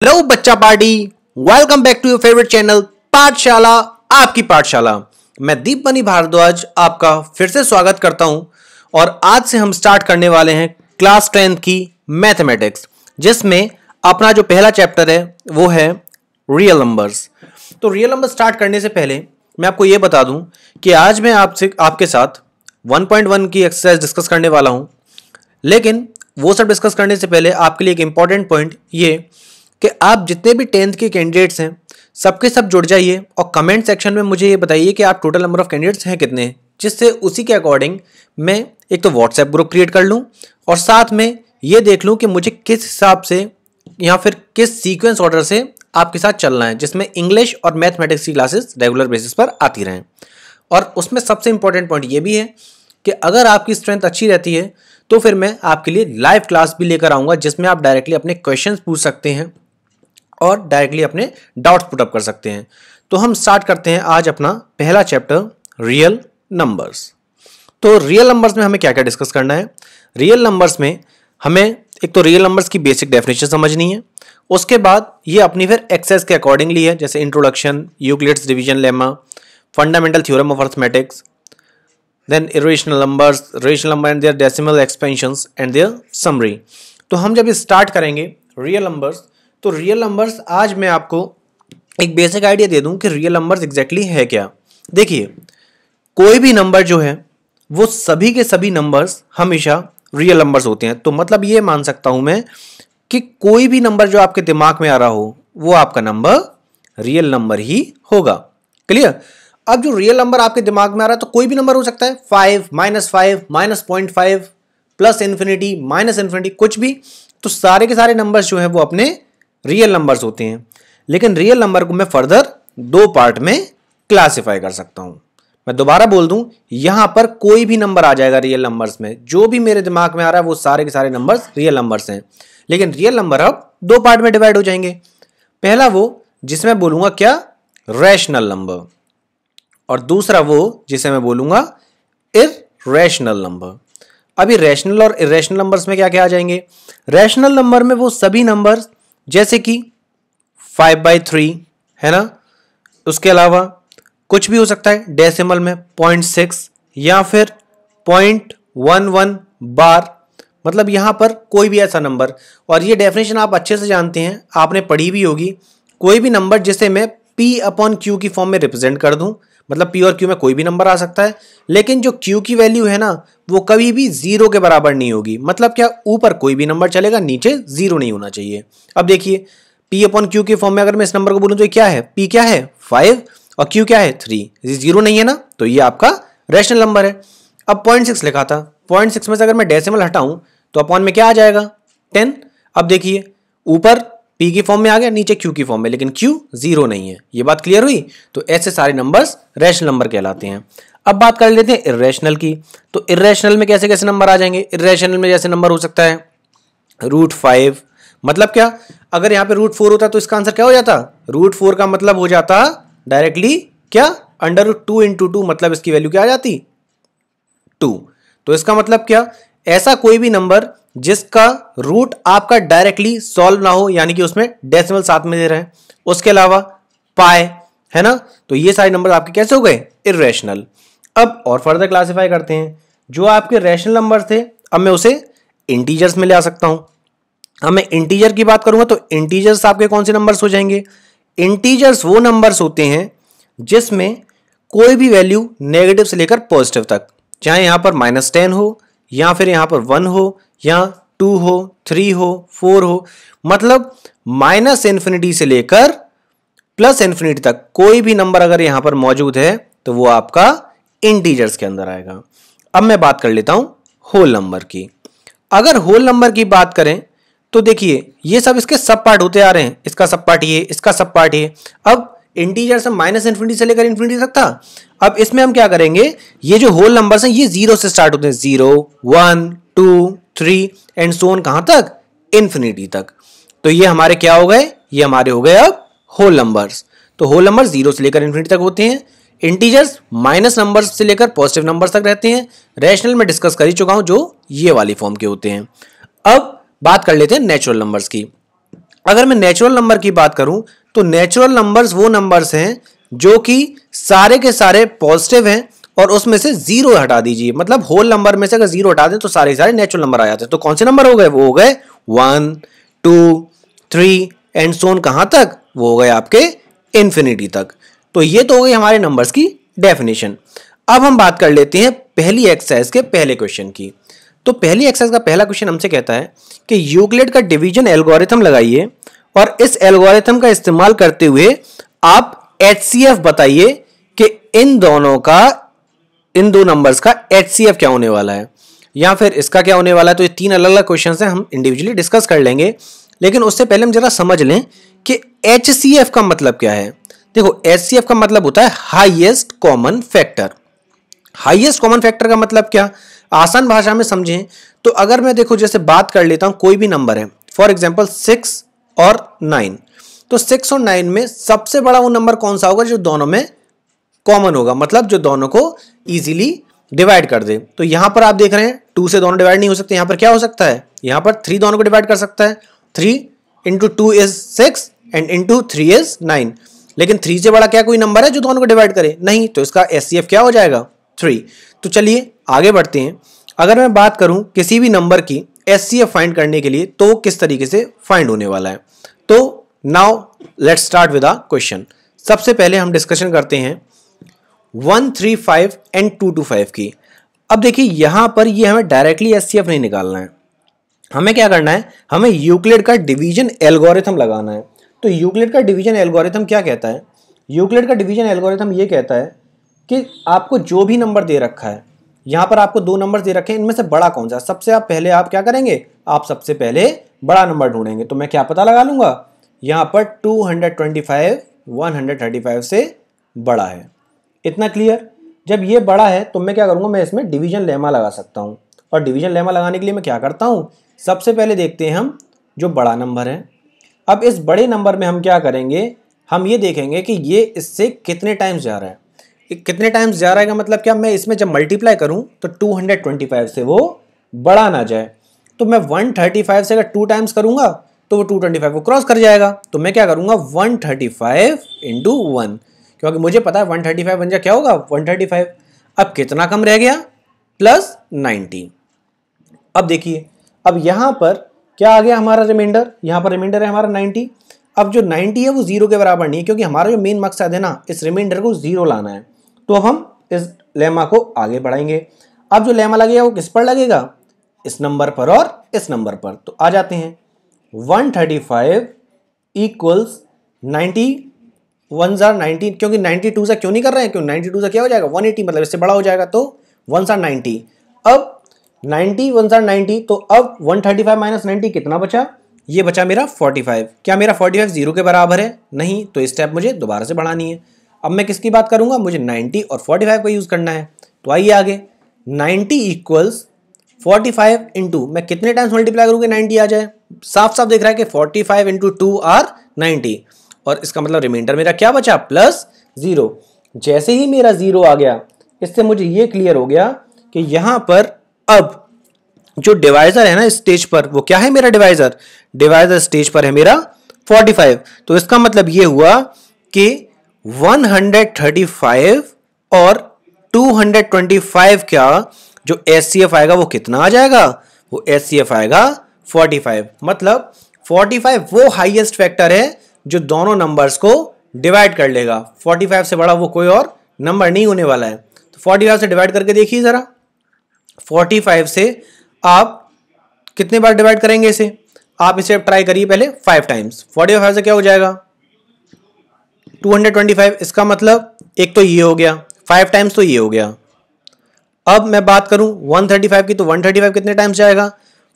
Hello बच्चा party, welcome back to your favourite channel Pathshala, आपकी पाठशाला। मैं दीपमणि भारद्वाज आपका फिर से स्वागत करता हूं और आज से हम स्टार्ट करने वाले हैं क्लास 10th की मैथमेटिक्स, जिसमें अपना जो पहला चैप्टर है वो है रियल नंबर्स। तो रियल नंबर स्टार्ट करने से पहले मैं आपको ये बता दूं कि आज मैं आपके साथ 1.1 की एक्सरसाइज डिस्कस करने वाला हूं, लेकिन वो सब डिस्कस करने से पहले आपके लिए एक इंपॉर्टेंट पॉइंट ये कि आप जितने भी 10th के कैंडिडेट्स हैं सबके सब जुड़ जाइए और कमेंट सेक्शन में मुझे ये बताइए कि आप टोटल नंबर ऑफ कैंडिडेट्स हैं कितने, जिससे उसी के अकॉर्डिंग मैं एक तो व्हाट्सएप ग्रुप क्रिएट कर लूँ और साथ में ये देख लूँ कि मुझे किस हिसाब से या फिर किस सीक्वेंस ऑर्डर से आपके साथ चलना है, जिसमें इंग्लिश और मैथमेटिक्स की क्लासेस रेगुलर बेसिस पर आती रहें। और उसमें सबसे इंपॉर्टेंट पॉइंट ये भी है कि अगर आपकी स्ट्रेंथ अच्छी रहती है तो फिर मैं आपके लिए लाइव क्लास भी लेकर आऊँगा, जिसमें आप डायरेक्टली अपने क्वेश्चंस पूछ सकते हैं और डायरेक्टली अपने डाउट्स पुट अप कर सकते हैं। तो हम स्टार्ट करते हैं आज अपना पहला चैप्टर रियल नंबर्स। तो रियल नंबर्स में हमें क्या क्या डिस्कस करना है। रियल नंबर्स में हमें एक तो रियल नंबर्स की बेसिक डेफिनेशन समझनी है, उसके बाद ये अपनी फिर एक्सेस के अकॉर्डिंगली है, जैसे introduction, Euclid's division lemma, fundamental theorem of arithmetics, then irrational numbers, rational number and their decimal expansions and their summary. तो हम जब स्टार्ट करेंगे रियल नंबर्स, तो रियल नंबर्स आज मैं आपको एक बेसिक आइडिया दे दूं कि रियल नंबर्स एग्जैक्टली है क्या। देखिए, कोई भी नंबर जो है वो सभी के सभी नंबर्स हमेशा रियल नंबर्स होते हैं। तो मतलब ये मान सकता हूं मैं कि कोई भी नंबर जो आपके दिमाग में आ रहा हो वो आपका नंबर रियल नंबर ही होगा। क्लियर। अब जो रियल नंबर आपके दिमाग में आ रहा है तो कोई भी नंबर हो सकता है, 5, -5, -0.5, प्लस इन्फिनिटी, माइनस इन्फिनिटी, कुछ भी। तो सारे के सारे नंबर्स जो है वो अपने रियल नंबर्स होते हैं। लेकिन रियल नंबर को मैं फर्दर दो पार्ट में क्लासिफाई कर सकता हूं। मैं दोबारा बोल दूं, यहां पर कोई भी नंबर आ जाएगा रियल नंबर्स में, जो भी मेरे दिमाग में आ रहा है वो सारे के सारे नंबर्स रियल नंबर्स हैं। लेकिन रियल नंबर अब दो पार्ट में डिवाइड हो जाएंगे। पहला वो जिसमें बोलूंगा क्या, रैशनल नंबर, और दूसरा वो जिसे मैं बोलूंगा इररेशनल नंबर। अभी रैशनल और इररेशनल नंबर्स में क्या क्या आ जाएंगे। रैशनल नंबर में वो सभी नंबर्स जैसे कि 5/3 है ना, उसके अलावा कुछ भी हो सकता है डेसिमल में 0.6 या फिर 0.11 बार, मतलब यहां पर कोई भी ऐसा नंबर। और ये डेफिनेशन आप अच्छे से जानते हैं, आपने पढ़ी भी होगी। कोई भी नंबर जिसे मैं P/Q की फॉर्म में रिप्रेजेंट कर दूं, मतलब P और Q में कोई भी नंबर आ सकता है, लेकिन जो Q की वैल्यू है ना वो कभी भी 0 के बराबर नहीं होगी। मतलब क्या, ऊपर कोई भी नंबर चलेगा, नीचे 0 नहीं होना चाहिए। अब देखिए, P/Q के फॉर्म में अगर मैं इस नंबर को बोलूं तो ये क्या है, P क्या है 5 और Q क्या है 3, ये 0 नहीं है ना, तो ये आपका रैशनल नंबर है। अब 0.6 लिखा था, 0.6 में से अगर मैं डेसिमल हटाऊं तो अपॉन में क्या आ जाएगा 10। अब देखिए, ऊपर P की फॉर्म में आ गया, नीचे Q की फॉर्म में, लेकिन Q 0 नहीं है। ये बात क्लियर हुई। तो ऐसे सारे नंबर्स रैशनल नंबर कहलाते हैं। अब बात कर लेते हैं इररेशनल की। तो इररेशनल में कैसे कैसे नंबर आ जाएंगे। इररेशनल में जैसे नंबर हो सकता है √5, मतलब क्या, अगर यहाँ पे √4 होता तो इसका आंसर क्या हो जाता, √4 का मतलब हो जाता डायरेक्टली क्या, √2 × 2, मतलब इसकी वैल्यू क्या आ जाती 2। तो इसका मतलब क्या, ऐसा कोई भी नंबर जिसका रूट आपका डायरेक्टली सॉल्व ना हो, यानी कि उसमें डेसिमल साथ में दे रहे हैं। उसके अलावा पाई है ना, तो ये सारे नंबर आपके कैसे हो गए, इररेशनल। अब और फर्दर क्लासिफाई करते हैं। जो आपके रैशनल नंबर थे, अब मैं उसे इंटीजर्स में ले आ सकता हूं। अब मैं इंटीजर की बात करूंगा तो इंटीजर्स आपके कौन से नंबर्स हो जाएंगे। इंटीजर्स वो नंबर्स होते हैं जिसमें कोई भी वैल्यू नेगेटिव से लेकर पॉजिटिव तक, चाहे यहां पर -10 हो या फिर यहां पर 1 हो या 2 हो, 3 हो, 4 हो, मतलब -∞ से लेकर +∞ तक कोई भी नंबर अगर यहां पर मौजूद है तो वो आपका इंटीजर्स के अंदर आएगा। अब मैं बात कर लेता हूं होल नंबर की। अगर होल नंबर की बात करें तो देखिए, ये सब इसके सब पार्ट होते आ रहे हैं, इसका सब पार्ट ये, इसका सब पार्ट ये। अब इंटीजर से -∞ से लेकर इन्फिनिटी तक था। अब इसमें हम क्या करेंगे, ये जो होल नंबर्स हैं ये 0 से स्टार्ट होते हैं, 0, 1, 2, 3 एंड सो ऑन, कहां तक, इन्फिनिटी तक। तो ये हमारे क्या हो गए, ये हमारे हो गए अब होल नंबर्स। तो होल नंबर 0 से लेकर इन्फिनिटी तक होते हैं। इंटीजर्स माइनस नंबर्स से लेकर पॉजिटिव नंबर्स तक रहते हैं। रैशनल में डिस्कस कर ही चुका हूं, जो ये वाली फॉर्म के होते हैं। अब बात कर लेते हैं नेचुरल नंबर्स की। अगर मैं नेचुरल नंबर की बात करूं तो नेचुरल नंबर्स वो नंबर्स हैं जो कि सारे के सारे पॉजिटिव हैं और उसमें से जीरो हटा दीजिए, मतलब होल नंबर में से अगर जीरो हटा दें तो सारे सारे नेचुरल नंबर आ जाते हैं। तो कौन से नंबर हो गए? वो हो गए 1 2 3 एंड सोन कहां तक? वो हो गए आपके इन्फिनिटी तक। तो ये तो हो गई हमारे नंबर्स की डेफिनेशन। अब हम बात कर लेते हैं पहली एक्सरसाइज के पहले क्वेश्चन की। तो पहली एक्सरसाइज का पहला क्वेश्चन हमसे कहता है कि यूक्लिड का डिवीजन एल्गोरिथम लगाइए और इस एल्गोरिथम का इस्तेमाल करते हुए आप HCF बताइए कि इन दो नंबर्स का HCF क्या होने वाला है या फिर इसका क्या होने वाला है। तो ये तीन अलग अलग क्वेश्चंस हैं, हम इंडिविजुअली डिस्कस कर लेंगे, लेकिन उससे पहले हम जरा समझ लें कि HCF का मतलब क्या है। देखो, HCF का मतलब होता है highest common factor. Highest common factor का मतलब क्या? आसान भाषा में समझें तो अगर मैं देखो जैसे बात कर लेता हूं, कोई भी नंबर है, फॉर एग्जांपल 6 और 9, तो 6 और 9 में सबसे बड़ा वो नंबर कौन सा होगा जो दोनों में कॉमन होगा, मतलब जो दोनों को इजीली डिवाइड कर दे। तो यहां पर आप देख रहे हैं 2 से दोनों डिवाइड नहीं हो सकते, यहां पर क्या हो सकता है? यहां पर 3 दोनों को डिवाइड कर सकता है। 3 into 2 is 6 and into 3 is 9, लेकिन 3 से बड़ा क्या कोई नंबर है जो दोनों को डिवाइड करे? नहीं। तो इसका HCF क्या हो जाएगा? 3। तो चलिए आगे बढ़ते हैं। अगर मैं बात करूं किसी भी नंबर की HCF फाइंड करने के लिए तो किस तरीके से फाइंड होने वाला है, तो now let's start with a question. सबसे पहले हम डिस्कशन करते हैं 135 एंड 225 की। अब देखिए यहां पर ये हमें डायरेक्टली HCF नहीं निकालना है, हमें क्या करना है? हमें यूक्लिड का डिवीजन एल्गोरिथम लगाना है। तो यूक्लिड का डिवीजन एल्गोरिथम क्या कहता है? यूक्लिड का डिवीजन एल्गोरिथम ये कहता है कि आपको जो भी नंबर दे रखा है, यहां पर आपको 2 नंबर दे रखे हैं, इनमें से बड़ा कौन सा? सबसे पहले आप क्या करेंगे? आप सबसे पहले बड़ा नंबर ढूंढेंगे। तो मैं क्या पता लगा लूंगा? यहां पर 225 135 से बड़ा है। इतना क्लियर? जब ये बड़ा है तो मैं क्या करूंगा? मैं इसमें डिवीजन लेमा लगा सकता हूं। और डिवीजन लेमा लगाने के लिए मैं क्या करता हूं? सबसे पहले देखते हैं हम जो बड़ा नंबर है। अब इस बड़े नंबर में हम क्या करेंगे? हम ये देखेंगे कि ये इससे कितने टाइम्स जा रहा है। कितने टाइम्स जा रहा है का मतलब क्या? मैं इसमें जब मल्टीप्लाई करूं तो 225 से वो बड़ा ना जाए। तो मैं 135 से अगर 2 टाइम्स करूंगा तो वो 225 को क्रॉस कर जाएगा। तो मैं क्या करूंगा? 135 इंटू 1, क्योंकि मुझे पता है 135 बन जाए क्या होगा? 135। अब कितना कम रह गया? प्लस 90। अब देखिए, अब यहां पर क्या आ गया हमारा रिमाइंडर? यहां पर रिमाइंडर है हमारा 90। अब जो 90 है वो 0 के बराबर नहीं है, क्योंकि हमारा जो मेन मकसद है ना, इस रिमाइंडर को 0 लाना है। तो अब हम इस लेमा को आगे बढ़ाएंगे। अब जो लेमा लगेगा वो किस पर लगेगा? इस नंबर पर और इस नंबर पर। तो आ जाते हैं 135 इक्वल्स 90 1 जार 90, क्योंकि 92 से क्यों नहीं कर रहे हैं? क्यों 92 से क्या हो जाएगा? 180, मतलब इससे बड़ा हो जाएगा। तो 1 जार 90। अब 90 1 जार 90, तो अब 135 माइनस 90 कितना बचा? ये बचा मेरा 45। क्या मेरा 45 0 के बराबर है? नहीं। तो स्टेप मुझे दोबारा से बढ़ानी है। अब मैं किसकी बात करूंगा? मुझे 90 और 45 का यूज करना है। तो आइए आगे, 90 इक्वल्स 45 इंटू, मैं कितने टाइम्स मल्टीप्लाई करूंगा 90 आ जाए? साफ साफ दिख रहा है कि 45 इंटू 2 आर 90, और इसका मतलब रिमाइंडर मेरा क्या बचा? प्लस 0। जैसे ही मेरा 0 आ गया, इससे मुझे ये क्लियर हो गया कि यहां पर अब जो डिवाइजर है ना स्टेज पर, वो क्या है मेरा डिवाइजर? डिवाइजर स्टेज पर है मेरा 45। तो इसका मतलब ये हुआ कि 135 और 225 का जो HCF आएगा वो कितना आ जाएगा? वो HCF आएगा 45। मतलब 45 वो हाईएस्ट फैक्टर है जो दोनों नंबर्स को डिवाइड कर लेगा। 45 से बड़ा वो कोई और नंबर नहीं होने वाला है। तो 45 से डिवाइड करके देखिए जरा। 45 से आप कितने बार डिवाइड करेंगे इसे? आप इसे ट्राई करिए पहले 5 टाइम्स। 45 से क्या हो जाएगा? 225। इसका मतलब एक तो ये हो गया, 5 टाइम्स तो ये हो गया। अब मैं बात करूं 135 की, तो 135 कितने टाइम्स जाएगा?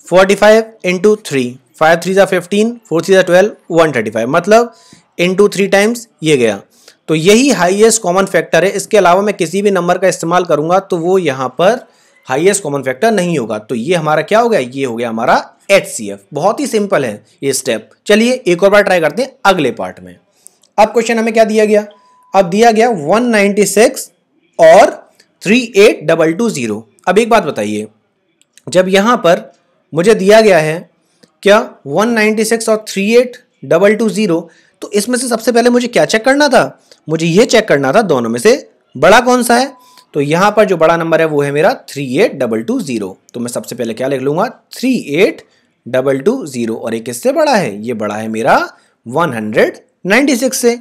45 इंटू 3, 5 3 जा 15, 4 3 जा 12, 135, मतलब इंटू 3 टाइम्स ये गया। तो यही हाईएस्ट कॉमन फैक्टर है। इसके अलावा मैं किसी भी नंबर का इस्तेमाल करूंगा तो वो यहां पर हाईएस्ट कॉमन फैक्टर नहीं होगा। तो ये हमारा क्या हो गया? ये हो गया हमारा HCF। बहुत ही सिंपल है ये स्टेप। चलिए एक और बार ट्राई करते हैं अगले पार्ट में। अब क्वेश्चन हमें क्या दिया गया? अब दिया गया 196 और 38220। अब एक बात बताइए, जब यहां पर मुझे दिया गया है क्या 196 और 3820। तो इसमें से सबसे पहले मुझे क्या चेक करना था, मुझे ये चेक करना था दोनों में से बड़ा कौन सा है। तो यहां पर जो बड़ा नंबर है वो है मेरा 38220। तो मैं सबसे पहले क्या लिख लूंगा 38220, और एक किससे बड़ा है, ये बड़ा है मेरा 196 से।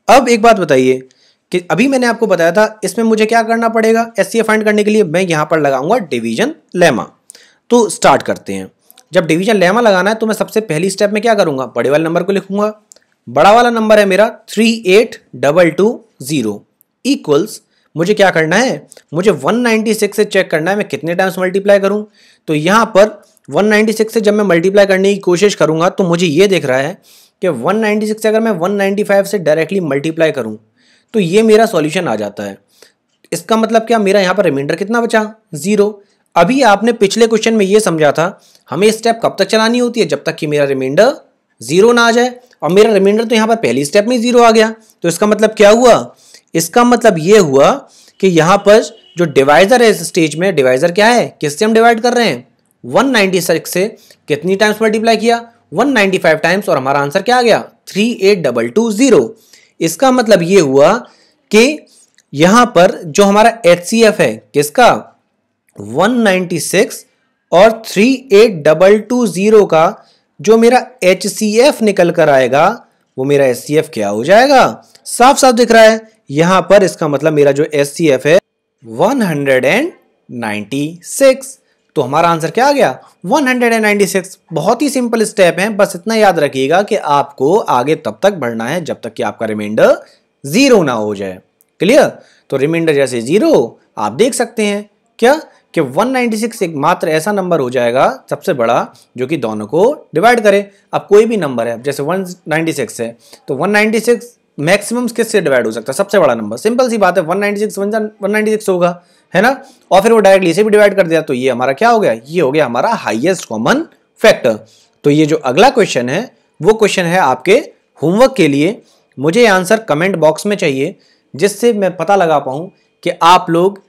अब एक बात बताइए कि अभी मैंने आपको बताया था इसमें मुझे क्या करना पड़ेगा एचसीएफ फाइंड करने के लिए, मैं यहां पर लगाऊंगा डिवीजन लेमा। तो स्टार्ट करते हैं। जब डिवीजन लेमा लगाना है तो मैं सबसे पहली स्टेप में क्या करूंगा, बड़े वाले नंबर को लिखूंगा। बड़ा वाला नंबर है मेरा 38220 इक्वल्स, मुझे क्या करना है, मुझे 196 से चेक करना है मैं कितने टाइम्स मल्टीप्लाई करूं। तो यहां पर 196 से जब मैं मल्टीप्लाई करने की कोशिश करूंगा तो मुझे ये दिख रहा है कि 196 से अगर मैं 195 से डायरेक्टली मल्टीप्लाई करूं तो ये मेरा सॉल्यूशन आ जाता है। इसका मतलब क्या, मेरा यहाँ पर रिमाइंडर कितना बचा, 0। अभी आपने पिछले क्वेश्चन में ये समझा था हमें स्टेप कब तक चलानी होती है, जब तक कि मेरा रिमाइंडर 0 ना आ जाए, और मेरा रिमाइंडर तो यहाँ पर पहली स्टेप में 0 आ गया। तो इसका मतलब क्या हुआ, इसका मतलब ये हुआ कि यहाँ पर जो डिवाइजर है इस स्टेज में, डिवाइजर क्या है, किससे हम डिवाइड कर रहे हैं, 196 से कितनी टाइम्स मल्टीप्लाई किया, 195 टाइम्स, और हमारा आंसर क्या आ गया 38220। इसका मतलब ये हुआ कि यहां पर जो हमारा HCF है किसका 196 और 38220 का जो मेरा HCF निकल कर आएगा वो मेरा HCF क्या हो जाएगा, साफ साफ दिख रहा है यहां पर। इसका मतलब मेरा जो HCF है 196। तो हमारा आंसर क्या आ गया 196। बहुत ही सिंपल स्टेप है, बस इतना याद रखिएगा कि आपको आगे तब तक बढ़ना है जब तक कि आपका रिमाइंडर 0 ना हो जाए। क्लियर। तो रिमाइंडर जैसे 0 आप देख सकते हैं क्या कि 196 एक मात्र ऐसा नंबर हो जाएगा सबसे बड़ा जो कि दोनों को डिवाइड करे। अब कोई भी नंबर है जैसे 196 है तो 196 मैक्सिमम किससे डिवाइड हो सकता है, सबसे बड़ा नंबर, सिंपल सी बात है 196 होगा, है ना। और फिर वो डायरेक्टली इसे भी डिवाइड कर दिया तो ये हमारा क्या हो गया, ये हो गया हमारा हाईएस्ट कॉमन फैक्टर। तो ये जो अगला क्वेश्चन है वो क्वेश्चन है आपके होमवर्क के लिए। मुझे ये आंसर कमेंट बॉक्स में चाहिए जिससे मैं पता लगा पाऊं कि आप लोग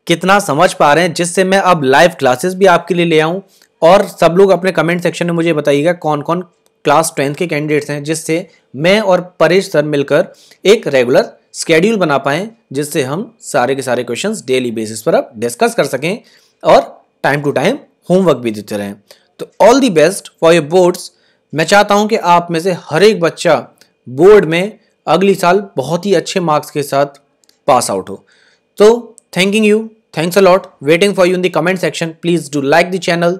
कितना समझ पा रहे हैं, जिससे मैं अब लाइव क्लासेस भी आपके लिए ले आऊं। और सब लोग अपने कमेंट सेक्शन में मुझे बताइएगा कौन कौन क्लास 10th के कैंडिडेट्स हैं, जिससे मैं और परेश सर मिलकर एक रेगुलर स्केड्यूल बना पाएं, जिससे हम सारे के सारे क्वेश्चंस डेली बेसिस पर अब डिस्कस कर सकें और टाइम टू टाइम होमवर्क भी देते रहें। तो all the best for your boards. मैं चाहता हूं कि आप में से हर एक बच्चा बोर्ड में अगली साल बहुत ही अच्छे मार्क्स के साथ पास आउट हो। तो thanking you, thanks a lot, waiting for you in the comment section. Please do like the channel,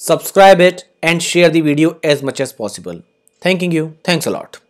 subscribe it and share the video as much as possible. Thanking you, thanks a lot.